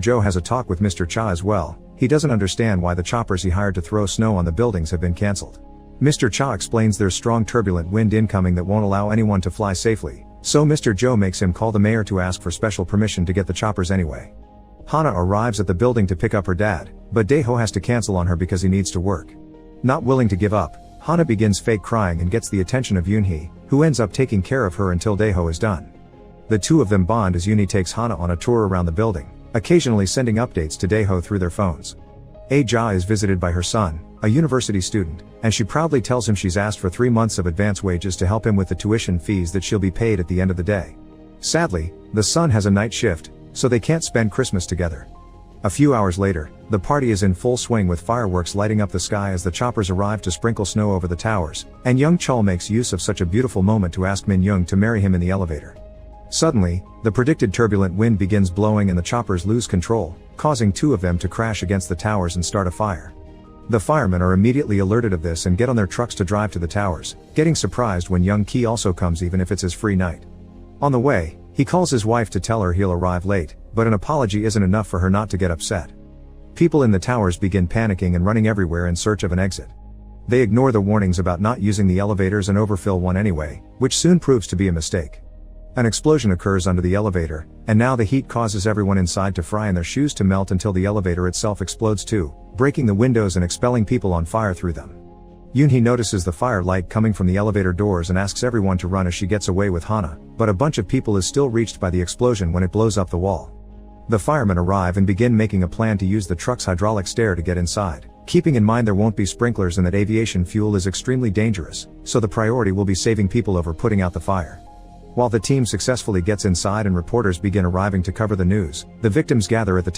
Joe has a talk with Mr. Cha as well. He doesn't understand why the choppers he hired to throw snow on the buildings have been cancelled. Mr. Cha explains there's strong turbulent wind incoming that won't allow anyone to fly safely, so Mr. Joe makes him call the mayor to ask for special permission to get the choppers anyway. Hana arrives at the building to pick up her dad, but Daeho has to cancel on her because he needs to work. Not willing to give up, Hana begins fake crying and gets the attention of Yoonhee, who ends up taking care of her until Daeho is done. The two of them bond as Yoonhee takes Hana on a tour around the building, occasionally sending updates to Daeho through their phones. Ja is visited by her son, a university student, and she proudly tells him she's asked for 3 months of advance wages to help him with the tuition fees that she'll be paid at the end of the day. Sadly, the son has a night shift, so they can't spend Christmas together. A few hours later, the party is in full swing with fireworks lighting up the sky as the choppers arrive to sprinkle snow over the towers, and Young Chul makes use of such a beautiful moment to ask Min Young to marry him in the elevator. Suddenly, the predicted turbulent wind begins blowing and the choppers lose control, causing two of them to crash against the towers and start a fire. The firemen are immediately alerted of this and get on their trucks to drive to the towers, getting surprised when Young Ki also comes even if it's his free night. On the way, he calls his wife to tell her he'll arrive late, but an apology isn't enough for her not to get upset. People in the towers begin panicking and running everywhere in search of an exit. They ignore the warnings about not using the elevators and overfill one anyway, which soon proves to be a mistake. An explosion occurs under the elevator, and now the heat causes everyone inside to fry and their shoes to melt until the elevator itself explodes too, breaking the windows and expelling people on fire through them. Yoonhee notices the fire light coming from the elevator doors and asks everyone to run as she gets away with Hana, but a bunch of people is still reached by the explosion when it blows up the wall. The firemen arrive and begin making a plan to use the truck's hydraulic stair to get inside, keeping in mind there won't be sprinklers and that aviation fuel is extremely dangerous, so the priority will be saving people over putting out the fire. While the team successfully gets inside and reporters begin arriving to cover the news, the victims gather at the